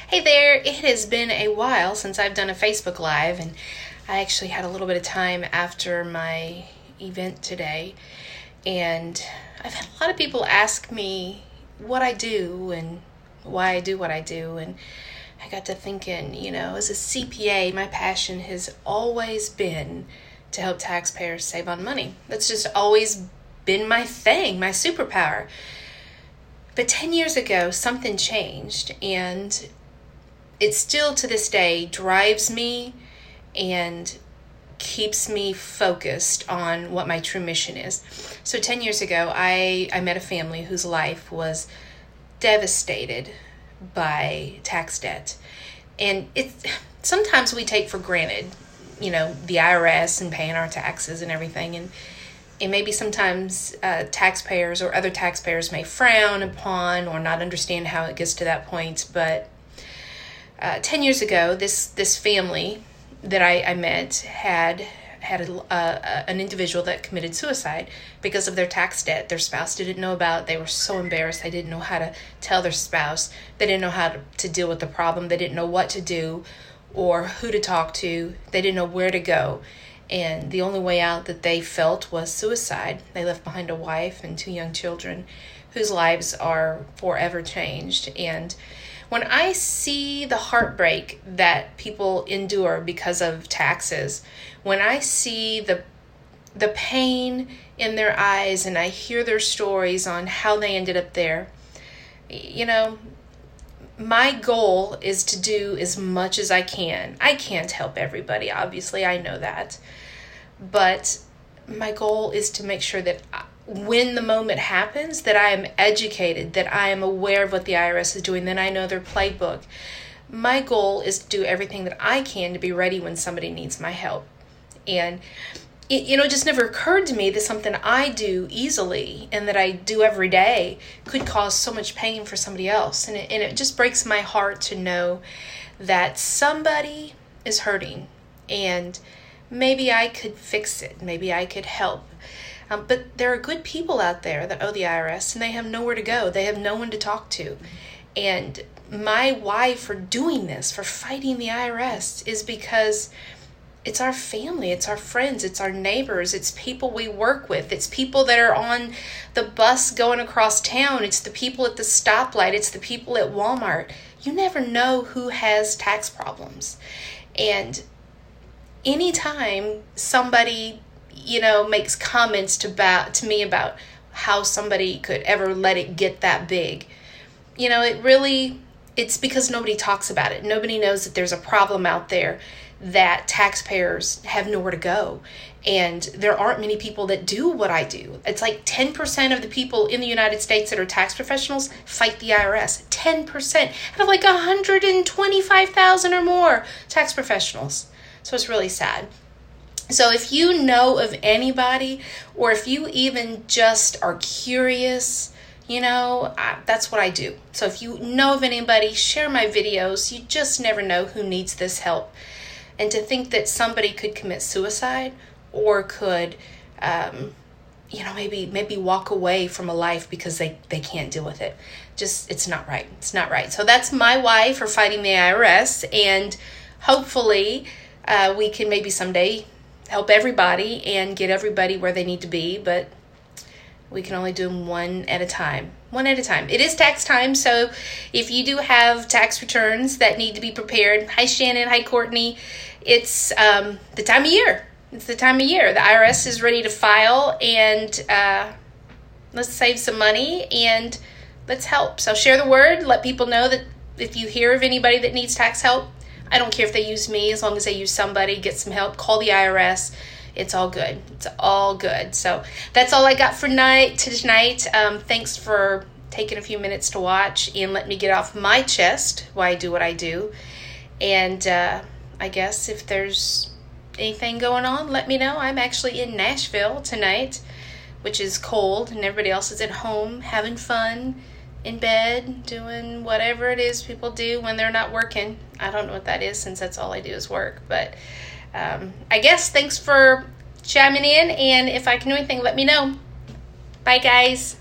Hey there, it has been a while since I've done a Facebook Live, and I actually had a little bit of time after my event today, and I've had a lot of people ask me what I do and why I do what I do, and I got to thinking, as a CPA, my passion has always been to help taxpayers save on money. That's just always been my thing, my superpower. But 10 years ago, something changed, and it still to this day drives me and keeps me focused on what my true mission is. So 10 years ago, I met a family whose life was devastated by tax debt. And sometimes we take for granted, the IRS and paying our taxes and everything. And maybe sometimes taxpayers or other taxpayers may frown upon or not understand how it gets to that point. But 10 years ago, this family that I met had an individual that committed suicide because of their tax debt. Their spouse didn't know about. They were so embarrassed. They didn't know how to tell their spouse. They didn't know how to deal with the problem. They didn't know what to do or who to talk to. They didn't know where to go. And the only way out that they felt was suicide. They left behind a wife and 2 young children whose lives are forever changed. And when I see the heartbreak that people endure because of taxes, when I see the pain in their eyes and I hear their stories on how they ended up there, my goal is to do as much as I can. I can't help everybody, obviously, I know that. But my goal is to make sure that when the moment happens, that I am educated, that I am aware of what the IRS is doing, that I know their playbook. My goal is to do everything that I can to be ready when somebody needs my help. And it just never occurred to me that something I do easily and that I do every day could cause so much pain for somebody else. And it just breaks my heart to know that somebody is hurting and maybe I could fix it. Maybe I could help. But there are good people out there that owe the IRS and they have nowhere to go. They have no one to talk to. And my why for doing this, for fighting the IRS, is because it's our family, it's our friends, it's our neighbors, it's people we work with, it's people that are on the bus going across town, it's the people at the stoplight, it's the people at Walmart. You never know who has tax problems. And anytime somebody makes comments to me about how somebody could ever let it get that big, it's because nobody talks about it. Nobody knows that there's a problem out there, that taxpayers have nowhere to go. And there aren't many people that do what I do. It's like 10% of the people in the United States that are tax professionals fight the IRS. 10% out of like 125,000 or more tax professionals. So it's really sad. So if you know of anybody, or if you even just are curious, that's what I do. So if you know of anybody, share my videos. You just never know who needs this help. And to think that somebody could commit suicide or could, maybe walk away from a life because they can't deal with it. It's not right. It's not right. So that's my why for fighting the IRS. And hopefully we can maybe someday help everybody and get everybody where they need to be. But we can only do them one at a time. One at a time. It is tax time, so if you do have tax returns that need to be prepared, hi Shannon, hi Courtney, it's the time of year. It's the time of year. The IRS is ready to file, and let's save some money and let's help. So share the word. Let people know that if you hear of anybody that needs tax help, I don't care if they use me, as long as they use somebody, get some help, call the IRS. It's all good. It's all good. So that's all I got for tonight. Thanks for taking a few minutes to watch and let me get off my chest why I do what I do. And I guess if there's anything going on, let me know. I'm actually in Nashville tonight, which is cold, and everybody else is at home having fun in bed, doing whatever it is people do when they're not working. I don't know what that is, since that's all I do is work. But I guess thanks for chiming in, and if I can do anything, let me know. Bye, guys.